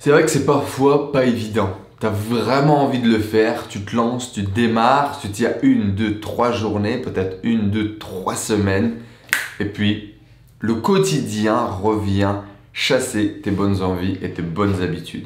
C'est vrai que c'est parfois pas évident. Tu as vraiment envie de le faire, tu te lances, tu démarres, tu t'y as 1, 2, 3 journées, peut-être 1, 2, 3 semaines. Et puis, le quotidien revient chasser tes bonnes envies et tes bonnes habitudes.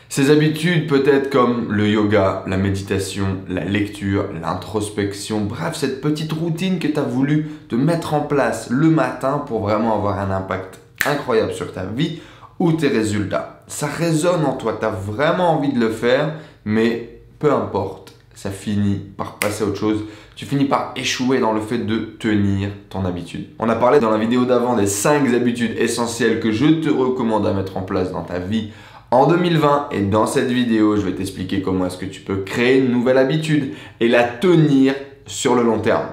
Ces habitudes peut-être comme le yoga, la méditation, la lecture, l'introspection, bref, cette petite routine que tu as voulu te mettre en place le matin pour vraiment avoir un impact incroyable sur ta vie ou tes résultats. Ça résonne en toi, tu as vraiment envie de le faire, mais peu importe, ça finit par passer à autre chose. Tu finis par échouer dans le fait de tenir ton habitude. On a parlé dans la vidéo d'avant des 5 habitudes essentielles que je te recommande à mettre en place dans ta vie en 2020, et dans cette vidéo, je vais t'expliquer comment est-ce que tu peux créer une nouvelle habitude et la tenir sur le long terme.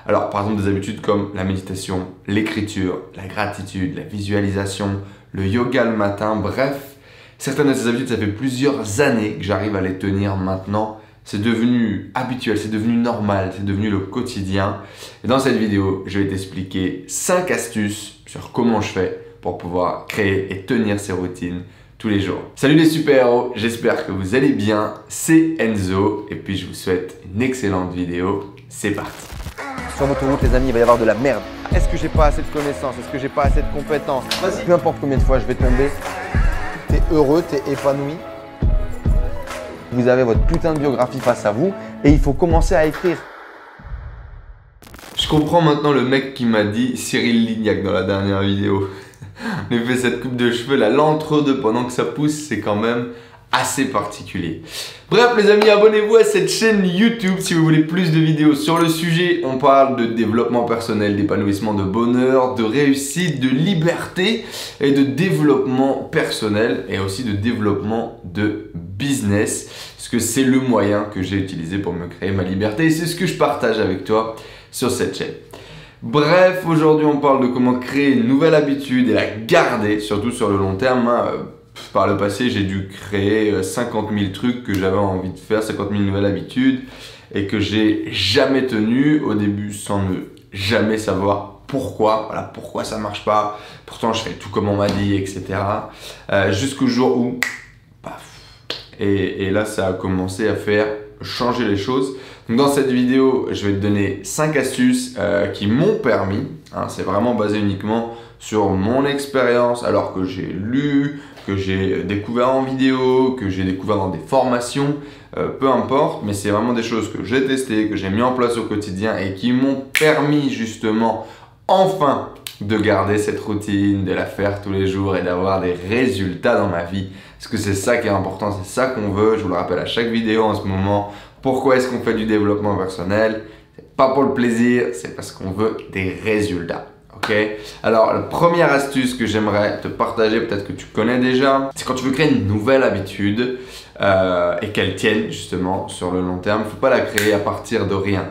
Alors, par exemple, des habitudes comme la méditation, l'écriture, la gratitude, la visualisation, le yoga le matin, bref, certaines de ces habitudes, ça fait plusieurs années que j'arrive à les tenir maintenant. C'est devenu habituel, c'est devenu normal, c'est devenu le quotidien. Et dans cette vidéo, je vais t'expliquer 5 astuces sur comment je fais pour pouvoir créer et tenir ces routines tous les jours. Salut les super-héros, j'espère que vous allez bien, c'est Enzo et puis je vous souhaite une excellente vidéo, c'est parti. Sur votre route les amis, il va y avoir de la merde. Est-ce que j'ai pas assez de connaissances? Est-ce que j'ai pas assez de compétences? Peu importe combien de fois je vais tomber, t'es heureux, t'es épanoui. Vous avez votre putain de biographie face à vous et il faut commencer à écrire. Je comprends maintenant le mec qui m'a dit Cyril Lignac dans la dernière vidéo. On a fait cette coupe de cheveux là, l'entre-deux pendant que ça pousse, c'est quand même assez particulier. Bref les amis, abonnez-vous à cette chaîne YouTube si vous voulez plus de vidéos sur le sujet. On parle de développement personnel, d'épanouissement, de bonheur, de réussite, de liberté et de développement personnel et aussi de développement de business. Parce que c'est le moyen que j'ai utilisé pour me créer ma liberté et c'est ce que je partage avec toi sur cette chaîne. Bref, aujourd'hui on parle de comment créer une nouvelle habitude et la garder, surtout sur le long terme. Par le passé, j'ai dû créer 50 000 trucs que j'avais envie de faire, 50 000 nouvelles habitudes et que j'ai jamais tenu au début sans ne jamais savoir pourquoi, voilà, pourquoi ça marche pas. Pourtant, je fais tout comme on m'a dit, etc. Jusqu'au jour où, paf, et là, ça a commencé à faire changer les choses. Donc dans cette vidéo, je vais te donner 5 astuces qui m'ont permis, c'est vraiment basé uniquement sur mon expérience, alors que j'ai lu, que j'ai découvert en vidéo, que j'ai découvert dans des formations, peu importe, mais c'est vraiment des choses que j'ai testées, que j'ai mis en place au quotidien et qui m'ont permis justement enfin de garder cette routine, de la faire tous les jours et d'avoir des résultats dans ma vie. Parce que c'est ça qui est important, c'est ça qu'on veut, je vous le rappelle à chaque vidéo en ce moment. Pourquoi est-ce qu'on fait du développement personnel? C'est pas pour le plaisir, c'est parce qu'on veut des résultats. Okay. Alors, la première astuce que j'aimerais te partager, peut-être que tu connais déjà, c'est quand tu veux créer une nouvelle habitude et qu'elle tienne justement sur le long terme, il ne faut pas la créer à partir de rien.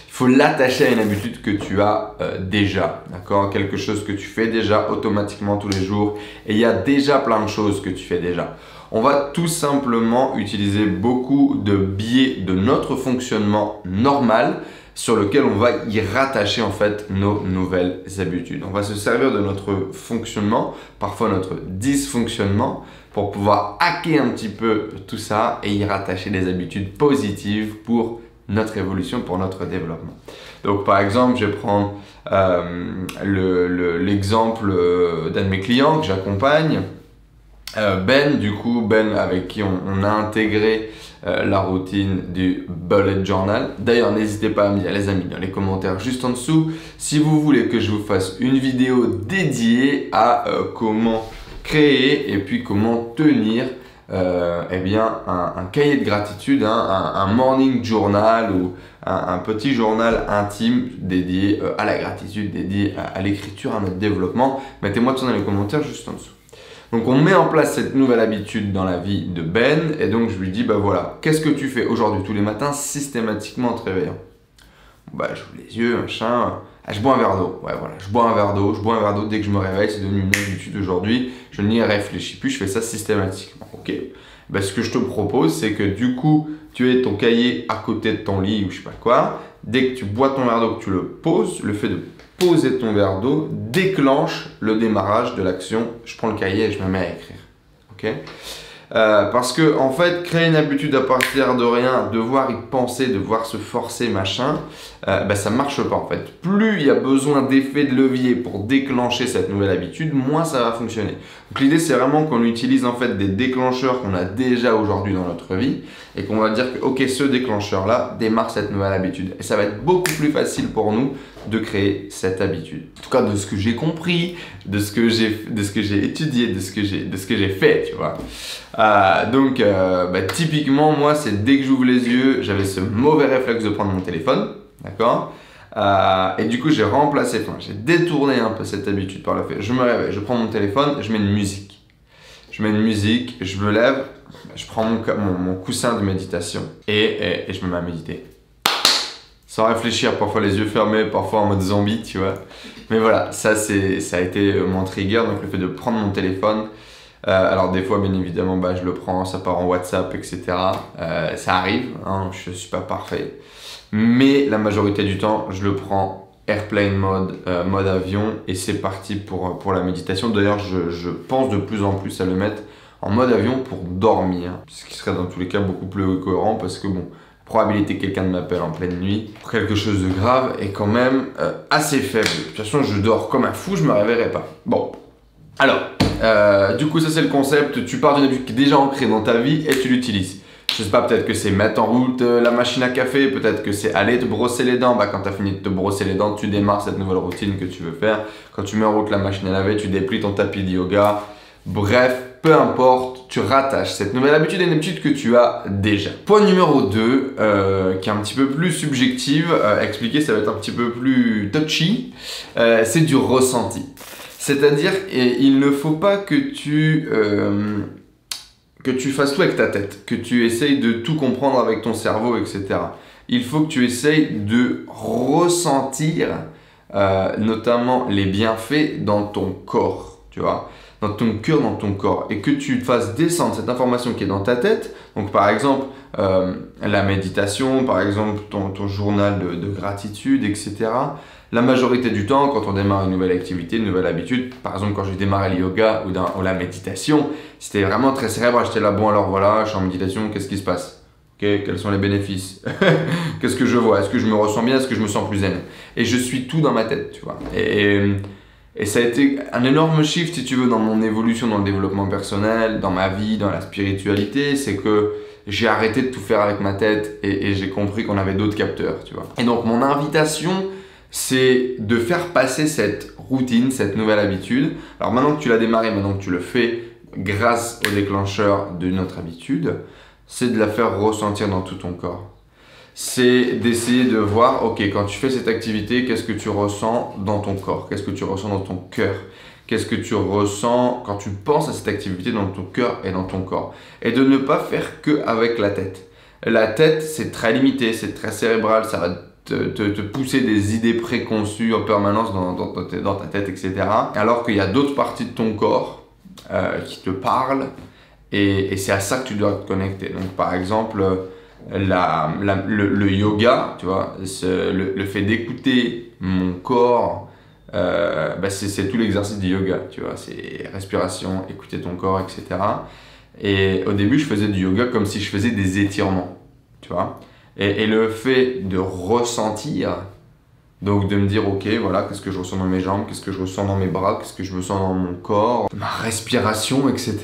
Il faut l'attacher à une habitude que tu as déjà, d'accord? Quelque chose que tu fais déjà automatiquement tous les jours et il y a déjà plein de choses que tu fais déjà. On va tout simplement utiliser beaucoup de biais de notre fonctionnement normal sur lequel on va y rattacher en fait nos nouvelles habitudes. On va se servir de notre fonctionnement, parfois notre dysfonctionnement, pour pouvoir hacker un petit peu tout ça et y rattacher des habitudes positives pour notre évolution, pour notre développement. Donc par exemple, je vais prendre l'exemple d'un de mes clients que j'accompagne, Ben, du coup, Ben avec qui on a intégré la routine du bullet journal. D'ailleurs, n'hésitez pas à me dire, les amis, dans les commentaires juste en dessous, si vous voulez que je vous fasse une vidéo dédiée à comment créer et puis comment tenir eh bien, un cahier de gratitude, un morning journal ou un petit journal intime dédié à la gratitude, dédié à l'écriture, à notre développement. Mettez-moi tout ça dans les commentaires juste en dessous. Donc on met en place cette nouvelle habitude dans la vie de Ben et donc je lui dis bah voilà, qu'est-ce que tu fais aujourd'hui tous les matins systématiquement en te réveillant? Bah j'ouvre les yeux, machin, je bois un verre d'eau, ouais voilà, je bois un verre d'eau dès que je me réveille, c'est devenu une habitude aujourd'hui, je n'y réfléchis plus, je fais ça systématiquement, ok? Bah, ce que je te propose c'est que du coup tu aies ton cahier à côté de ton lit ou je sais pas quoi, dès que tu bois ton verre d'eau, que tu le poses, le fait de poser ton verre d'eau déclenche le démarrage de l'action. Je prends le cahier et je me mets à écrire. Okay. Parce que en fait, créer une habitude à partir de rien, devoir y penser, devoir se forcer, machin, ça marche pas en fait. Plus il y a besoin d'effet de levier pour déclencher cette nouvelle habitude, moins ça va fonctionner. Donc l'idée c'est vraiment qu'on utilise en fait des déclencheurs qu'on a déjà aujourd'hui dans notre vie et qu'on va dire que ok, ce déclencheur là démarre cette nouvelle habitude. Et ça va être beaucoup plus facile pour nous de créer cette habitude. En tout cas de ce que j'ai compris, de ce que j'ai étudié, de ce que j'ai fait, tu vois. Donc typiquement moi c'est dès que j'ouvre les yeux, j'avais ce mauvais réflexe de prendre mon téléphone, d'accord, et du coup j'ai remplacé, j'ai détourné un peu cette habitude par le fait, je me réveille, je prends mon téléphone, je mets une musique, je me lève, je prends mon coussin de méditation et je me mets à méditer. Sans réfléchir, parfois les yeux fermés, parfois en mode zombie, tu vois. Mais voilà, ça a été mon trigger, donc le fait de prendre mon téléphone. Alors des fois, bien évidemment, je le prends, ça part en WhatsApp, etc. Ça arrive, hein, je ne suis pas parfait. Mais la majorité du temps, je le prends airplane mode, mode avion, et c'est parti pour la méditation. D'ailleurs, je pense de plus en plus à le mettre en mode avion pour dormir, ce qui serait dans tous les cas beaucoup plus cohérent parce que bon, probabilité que quelqu'un m'appelle en pleine nuit pour quelque chose de grave est quand même assez faible. De toute façon, je dors comme un fou, je me réveillerai pas. Bon, alors, du coup, ça c'est le concept. Tu pars d'une habitude qui est déjà ancrée dans ta vie et tu l'utilises. Je sais pas, peut-être que c'est mettre en route la machine à café, peut-être que c'est aller te brosser les dents. Quand tu as fini de te brosser les dents, tu démarres cette nouvelle routine que tu veux faire. Quand tu mets en route la machine à laver, tu déplies ton tapis de yoga. Bref, peu importe, tu rattaches cette nouvelle habitude à une habitude que tu as déjà. Point numéro 2, qui est un petit peu plus subjective, expliquer ça va être un petit peu plus touchy, c'est du ressenti. C'est-à-dire, il ne faut pas que tu fasses tout avec ta tête, que tu essayes de tout comprendre avec ton cerveau, etc. Il faut que tu essayes de ressentir notamment les bienfaits dans ton corps, tu vois, dans ton cœur, dans ton corps, et que tu fasses descendre cette information qui est dans ta tête. Donc par exemple, la méditation, par exemple ton journal de gratitude, etc. La majorité du temps, quand on démarre une nouvelle activité, une nouvelle habitude, par exemple quand j'ai démarré le yoga ou la méditation, c'était vraiment très cérébral. J'étais là, bon alors voilà, je suis en méditation, qu'est-ce qui se passe? Okay, quels sont les bénéfices? Qu'est-ce que je vois? Est-ce que je me ressens bien? Est-ce que je me sens plus zen? Et je suis tout dans ma tête, tu vois. Et ça a été un énorme shift, si tu veux, dans mon évolution, dans le développement personnel, dans ma vie, dans la spiritualité. C'est que j'ai arrêté de tout faire avec ma tête et j'ai compris qu'on avait d'autres capteurs, tu vois. Et donc, mon invitation, c'est de faire passer cette routine, cette nouvelle habitude. Alors maintenant que tu l'as démarré, maintenant que tu le fais grâce au déclencheur de notre habitude, c'est de la faire ressentir dans tout ton corps. C'est d'essayer de voir, ok, quand tu fais cette activité, qu'est-ce que tu ressens dans ton corps? Qu'est-ce que tu ressens dans ton cœur? Qu'est-ce que tu ressens quand tu penses à cette activité dans ton cœur et dans ton corps? Et de ne pas faire que avec la tête. La tête, c'est très limité, c'est très cérébral, ça va te pousser des idées préconçues en permanence dans ta tête, etc. Alors qu'il y a d'autres parties de ton corps qui te parlent et c'est à ça que tu dois te connecter. Donc par exemple, le yoga, tu vois, le fait d'écouter mon corps, c'est tout l'exercice du yoga, tu vois, c'est respiration, écouter ton corps, etc. Et au début, je faisais du yoga comme si je faisais des étirements, tu vois. Et le fait de ressentir, donc de me dire, ok, voilà, qu'est-ce que je ressens dans mes jambes, qu'est-ce que je ressens dans mes bras, qu'est-ce que je ressens dans mon corps, ma respiration, etc.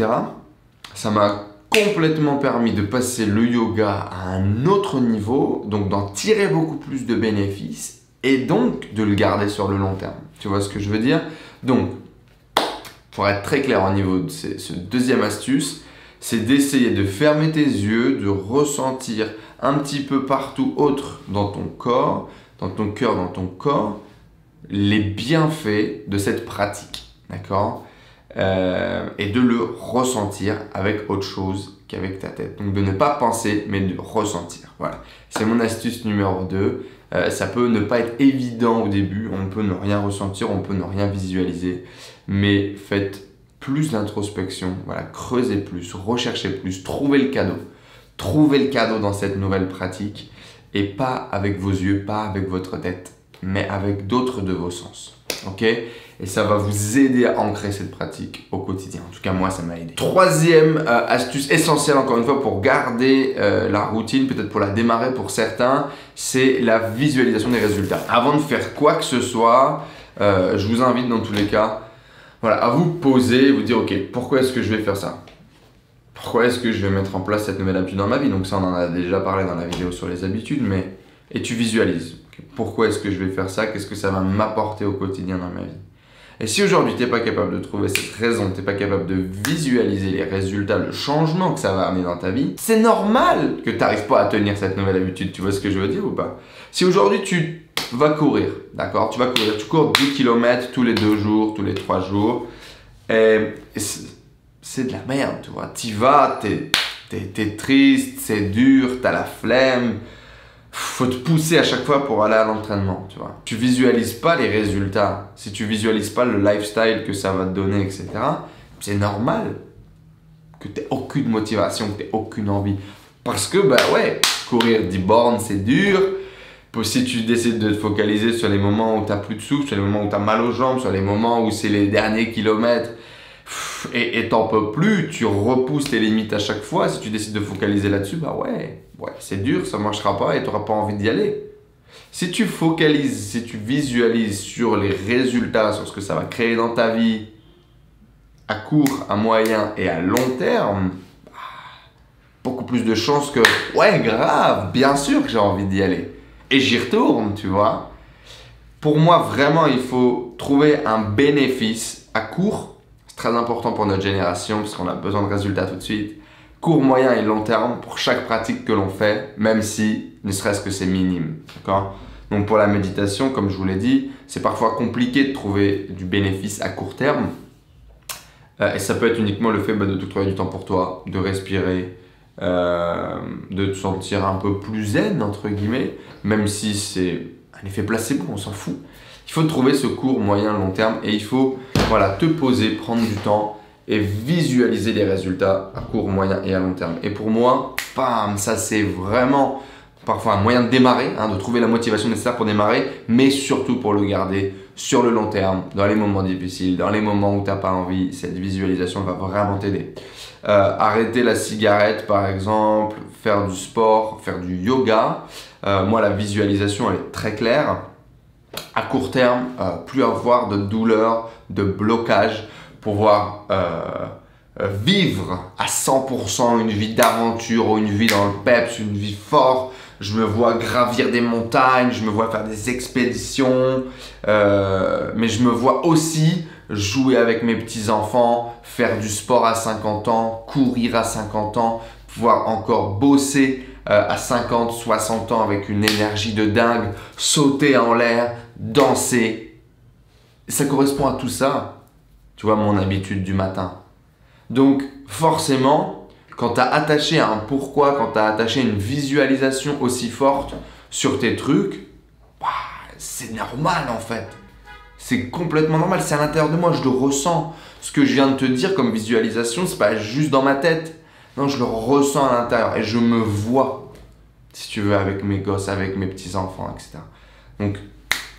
Ça m'a complètement permis de passer le yoga à un autre niveau, donc d'en tirer beaucoup plus de bénéfices et donc de le garder sur le long terme. Tu vois ce que je veux dire? Donc, pour être très clair au niveau de ce deuxième astuce, c'est d'essayer de fermer tes yeux, de ressentir un petit peu partout autre dans ton corps, dans ton cœur, dans ton corps, les bienfaits de cette pratique, d'accord? Et de le ressentir avec autre chose qu'avec ta tête. Donc de ne pas penser, mais de ressentir. Voilà. C'est mon astuce numéro 2. Ça peut ne pas être évident au début, on peut ne rien ressentir, on peut ne rien visualiser, mais faites plus d'introspection, voilà, creusez plus, recherchez plus, trouvez le cadeau. Trouvez le cadeau dans cette nouvelle pratique et pas avec vos yeux, pas avec votre tête, mais avec d'autres de vos sens. Ok? Et ça va vous aider à ancrer cette pratique au quotidien. En tout cas, moi, ça m'a aidé. Troisième astuce essentielle, encore une fois, pour garder la routine, peut-être pour la démarrer pour certains, c'est la visualisation des résultats. Avant de faire quoi que ce soit, je vous invite dans tous les cas, voilà, à vous poser, vous dire, ok, pourquoi est-ce que je vais faire ça? Pourquoi est-ce que je vais mettre en place cette nouvelle habitude dans ma vie? Donc ça, on en a déjà parlé dans la vidéo sur les habitudes, mais... Et tu visualises. Okay, pourquoi est-ce que je vais faire ça? Qu'est-ce que ça va m'apporter au quotidien dans ma vie? Et si aujourd'hui, tu n'es pas capable de trouver cette raison, tu n'es pas capable de visualiser les résultats, le changement que ça va amener dans ta vie, c'est normal que tu n'arrives pas à tenir cette nouvelle habitude. Tu vois ce que je veux dire ou pas? Si aujourd'hui, tu vas courir, d'accord? Tu vas courir, tu cours 10 km tous les 2 jours, tous les 3 jours, et c'est de la merde, tu vois. Tu vas, t'es triste, c'est dur, tu as la flemme. Faut te pousser à chaque fois pour aller à l'entraînement, tu vois. Tu visualises pas les résultats, si tu visualises pas le lifestyle que ça va te donner, etc., c'est normal que tu n'aies aucune motivation, que tu n'aies aucune envie. Parce que, bah ouais, courir 10 bornes, c'est dur. Si tu décides de te focaliser sur les moments où tu n'as plus de souffle, sur les moments où tu as mal aux jambes, sur les moments où c'est les derniers kilomètres, et t'en peux plus, tu repousses tes limites à chaque fois. Si tu décides de focaliser là-dessus, bah ouais, c'est dur, ça marchera pas et tu n'auras pas envie d'y aller. Si tu focalises, si tu visualises sur les résultats, sur ce que ça va créer dans ta vie, à court, à moyen et à long terme, beaucoup plus de chances que, ouais, grave, bien sûr que j'ai envie d'y aller. Et j'y retourne, tu vois. Pour moi, vraiment, il faut trouver un bénéfice à court. C'est très important pour notre génération parce qu'on a besoin de résultats tout de suite. Court, moyen et long terme pour chaque pratique que l'on fait, même si ne serait-ce que c'est minime. D'accord ? Donc pour la méditation, comme je vous l'ai dit, c'est parfois compliqué de trouver du bénéfice à court terme. Et ça peut être uniquement le fait de te trouver du temps pour toi, de respirer, de te sentir un peu plus zen, entre guillemets, même si c'est un effet placebo, on s'en fout. Il faut trouver ce court, moyen, long terme et il faut te poser, prendre du temps et visualiser les résultats à court, moyen et à long terme. Et pour moi, bam, ça c'est vraiment parfois un moyen de démarrer, de trouver la motivation nécessaire pour démarrer, mais surtout pour le garder sur le long terme, dans les moments difficiles, dans les moments où tu n'as pas envie. Cette visualisation va vraiment t'aider. Arrêter la cigarette par exemple, faire du sport, faire du yoga. Moi la visualisation elle est très claire. À court terme, plus avoir de douleur, de blocage, pouvoir vivre à 100% une vie d'aventure ou une vie dans le peps, une vie forte. Je me vois gravir des montagnes, je me vois faire des expéditions, mais je me vois aussi jouer avec mes petits-enfants, faire du sport à 50 ans, courir à 50 ans, pouvoir encore bosser à 50, 60 ans avec une énergie de dingue, sauter en l'air, danser. Ça correspond à tout ça, tu vois, mon habitude du matin. Donc forcément, quand tu as attaché un pourquoi, quand tu as attaché une visualisation aussi forte sur tes trucs, c'est normal en fait. C'est complètement normal, c'est à l'intérieur de moi, je le ressens. Ce que je viens de te dire comme visualisation, c'est pas juste dans ma tête. Non, je le ressens à l'intérieur et je me vois, si tu veux, avec mes gosses, avec mes petits-enfants, etc. Donc,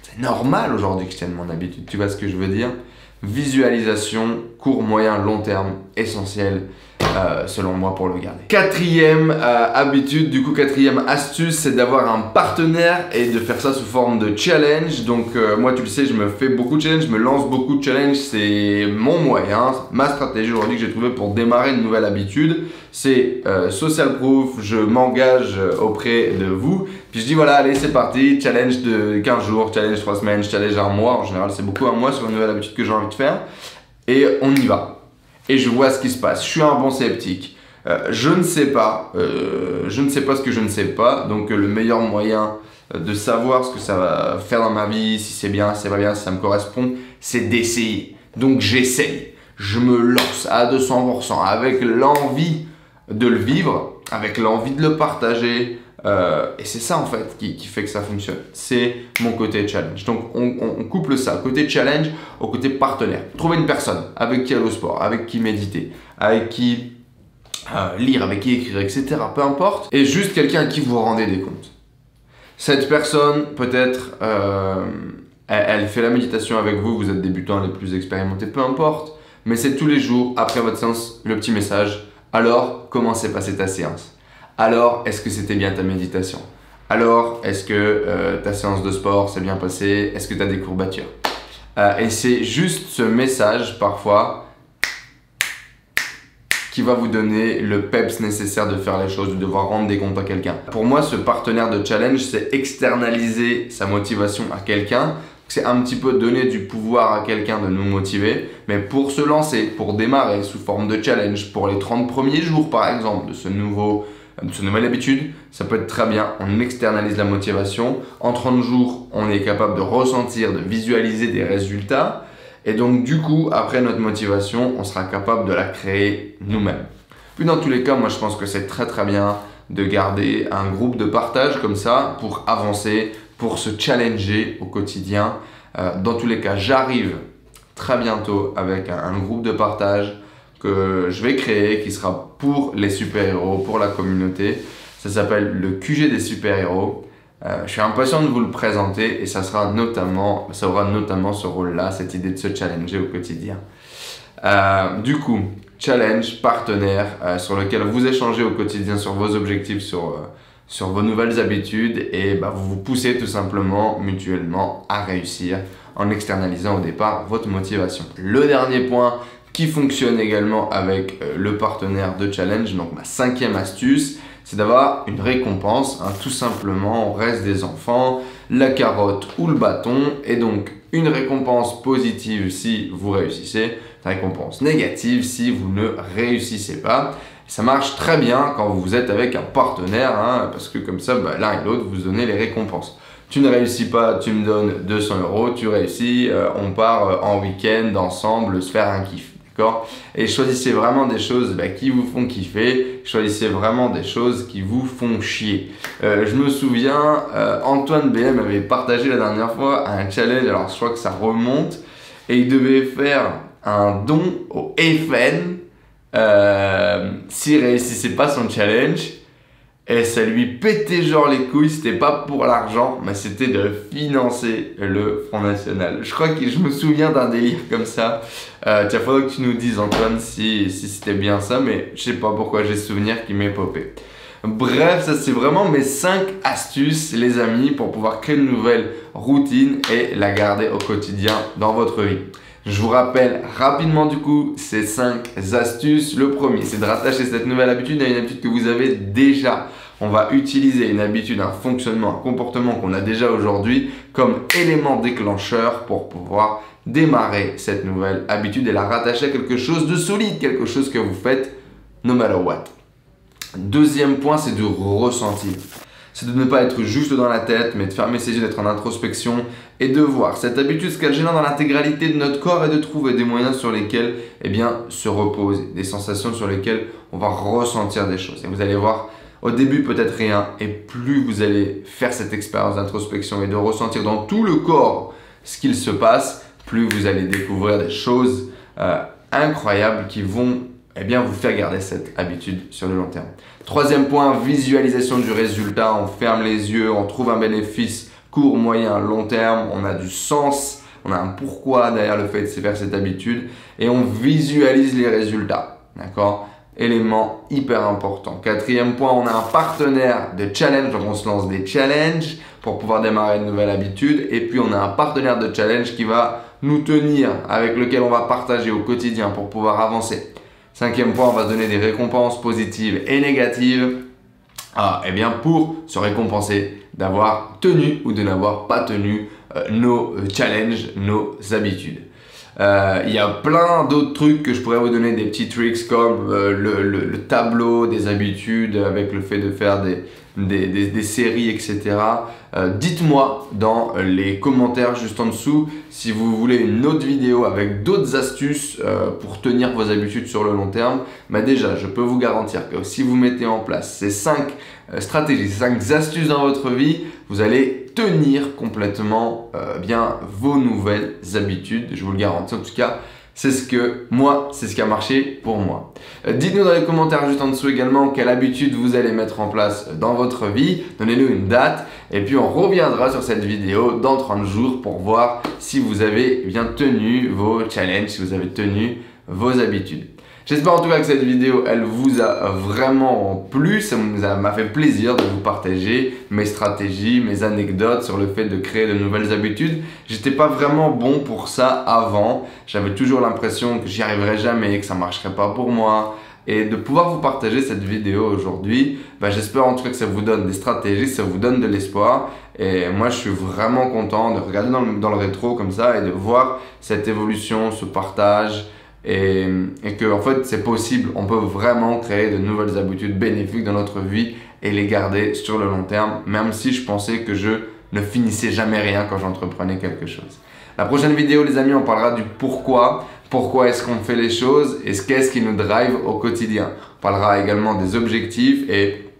c'est normal aujourd'hui que je tienne mon habitude. Tu vois ce que je veux dire? Visualisation, court, moyen, long terme, essentiel selon moi pour le garder. Quatrième habitude, du coup quatrième astuce, c'est d'avoir un partenaire et de faire ça sous forme de challenge. Donc moi tu le sais, je me fais beaucoup de challenges, je me lance beaucoup de challenges, c'est mon moyen, ma stratégie aujourd'hui que j'ai trouvé pour démarrer une nouvelle habitude. C'est social proof, je m'engage auprès de vous, puis je dis voilà allez c'est parti, challenge de 15 jours, challenge 3 semaines, challenge un mois, en général c'est beaucoup un mois sur une nouvelle habitude que j'ai envie de faire, et on y va. Et je vois ce qui se passe. Je suis un bon sceptique. Je ne sais pas ce que je ne sais pas. Donc le meilleur moyen de savoir ce que ça va faire dans ma vie, si c'est bien, si c'est pas bien, si ça me correspond, c'est d'essayer. Donc j'essaye. Je me lance à 200% avec l'envie de le vivre, avec l'envie de le partager. Et c'est ça en fait qui fait que ça fonctionne. C'est mon côté challenge. Donc on couple ça, côté challenge au côté partenaire. Trouver une personne avec qui aller au sport, avec qui méditer, avec qui lire, avec qui écrire, etc. Peu importe. Et juste quelqu'un à qui vous rendez des comptes. Cette personne peut être Elle fait la méditation avec vous, vous êtes débutant, elle est plus expérimentée, peu importe. Mais c'est tous les jours, après votre séance, le petit message. Alors, comment s'est passée ta séance? Alors, est-ce que c'était bien ta méditation? Alors, est-ce que ta séance de sport s'est bien passée? Est-ce que tu as des courbatures? Et c'est juste ce message, parfois, qui va vous donner le peps nécessaire de faire les choses, de devoir rendre des comptes à quelqu'un. Pour moi, ce partenaire de challenge, c'est externaliser sa motivation à quelqu'un. C'est un petit peu donner du pouvoir à quelqu'un de nous motiver, mais pour se lancer, pour démarrer sous forme de challenge, pour les 30 premiers jours par exemple de cette nouvelle habitude, ça peut être très bien. On externalise la motivation. En 30 jours, on est capable de ressentir, de visualiser des résultats. Et donc du coup, après notre motivation, on sera capable de la créer nous-mêmes. Puis dans tous les cas, moi je pense que c'est très très bien de garder un groupe de partage comme ça pour avancer, pour se challenger au quotidien. Dans tous les cas, j'arrive très bientôt avec un groupe de partage que je vais créer qui sera pour les super-héros, pour la communauté. Ça s'appelle le QG des super-héros. Je suis impatient de vous le présenter et ça aura notamment ce rôle-là, cette idée de se challenger au quotidien. Du coup, challenge, partenaire sur lequel vous échangez au quotidien sur vos objectifs, sur vos nouvelles habitudes et vous vous poussez tout simplement mutuellement à réussir en externalisant au départ votre motivation. Le dernier point qui fonctionne également avec le partenaire de challenge, donc ma 5e astuce, c'est d'avoir une récompense, tout simplement, on reste des enfants, la carotte ou le bâton, et donc une récompense positive si vous réussissez, une récompense négative si vous ne réussissez pas. Ça marche très bien quand vous êtes avec un partenaire, parce que comme ça, l'un et l'autre, vous donnez les récompenses. Tu ne réussis pas, tu me donnes 200 €, tu réussis, on part en week-end ensemble, se faire un kiff. Et choisissez vraiment des choses qui vous font kiffer, choisissez vraiment des choses qui vous font chier. Je me souviens, Antoine BM avait partagé la dernière fois un challenge, alors je crois que ça remonte, et il devait faire un don au FN s'il réussissait pas son challenge. Et ça lui pétait genre les couilles, c'était pas pour l'argent, mais c'était de financer le Front National. Je crois que je me souviens d'un délire comme ça. Tiens, faudrait que tu nous dises, Antoine, si c'était bien ça, mais je sais pas pourquoi j'ai ce souvenir qui m'est popé. Bref, ça c'est vraiment mes 5 astuces, les amis, pour pouvoir créer une nouvelle routine et la garder au quotidien dans votre vie. Je vous rappelle rapidement du coup ces 5 astuces. Le premier, c'est de rattacher cette nouvelle habitude à une habitude que vous avez déjà. On va utiliser une habitude, un fonctionnement, un comportement qu'on a déjà aujourd'hui comme élément déclencheur pour pouvoir démarrer cette nouvelle habitude et la rattacher à quelque chose de solide, quelque chose que vous faites no matter what. Deuxième point, c'est de ressentir. C'est de ne pas être juste dans la tête, mais de fermer ses yeux, d'être en introspection et de voir cette habitude, ce qu'elle génère dans l'intégralité de notre corps et de trouver des moyens sur lesquels se reposer, des sensations sur lesquelles on va ressentir des choses. Et vous allez voir, au début peut-être rien, et plus vous allez faire cette expérience d'introspection et de ressentir dans tout le corps ce qu'il se passe, plus vous allez découvrir des choses incroyables qui vont vous faire garder cette habitude sur le long terme. Troisième point, visualisation du résultat. On ferme les yeux, on trouve un bénéfice court, moyen, long terme. On a du sens, on a un pourquoi derrière le fait de faire cette habitude et on visualise les résultats. D'accord ? Élément hyper important. Quatrième point, on a un partenaire de challenge. Donc on se lance des challenges pour pouvoir démarrer une nouvelle habitude. Et puis on a un partenaire de challenge qui va nous tenir, avec lequel on va partager au quotidien pour pouvoir avancer. Cinquième point, on va se donner des récompenses positives et négatives pour se récompenser d'avoir tenu ou de n'avoir pas tenu nos challenges, nos habitudes. Il y a plein d'autres trucs que je pourrais vous donner, des petits tricks comme le tableau des habitudes avec le fait de faire des séries, etc. Dites-moi dans les commentaires juste en dessous si vous voulez une autre vidéo avec d'autres astuces pour tenir vos habitudes sur le long terme. Mais déjà, je peux vous garantir que si vous mettez en place ces 5 stratégies, ces 5 astuces dans votre vie, vous allez tenir complètement vos nouvelles habitudes. Je vous le garantis en tout cas. c'est ce qui a marché pour moi. Dites-nous dans les commentaires juste en dessous également quelle habitude vous allez mettre en place dans votre vie. Donnez-nous une date et puis on reviendra sur cette vidéo dans 30 jours pour voir si vous avez bien tenu vos challenges, si vous avez tenu vos habitudes. J'espère en tout cas que cette vidéo, elle vous a vraiment plu. Ça m'a fait plaisir de vous partager mes stratégies, mes anecdotes sur le fait de créer de nouvelles habitudes. J'étais pas vraiment bon pour ça avant. J'avais toujours l'impression que j'y arriverais jamais, que ça marcherait pas pour moi. Et de pouvoir vous partager cette vidéo aujourd'hui, j'espère en tout cas que ça vous donne des stratégies, ça vous donne de l'espoir. Et moi, je suis vraiment content de regarder dans le rétro comme ça et de voir cette évolution, ce partage. Et que en fait c'est possible, on peut vraiment créer de nouvelles habitudes bénéfiques dans notre vie et les garder sur le long terme, même si je pensais que je ne finissais jamais rien quand j'entreprenais quelque chose. La prochaine vidéo les amis, on parlera du pourquoi est-ce qu'on fait les choses et qu'est-ce qui nous drive au quotidien. On parlera également des objectifs et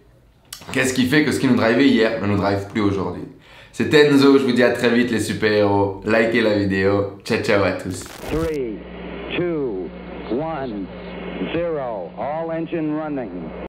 qu'est-ce qui fait que ce qui nous drivait hier ne nous drive plus aujourd'hui. C'était Enzo, je vous dis à très vite les super-héros, likez la vidéo, ciao ciao à tous. 3, 2, 1, 0, all engine running.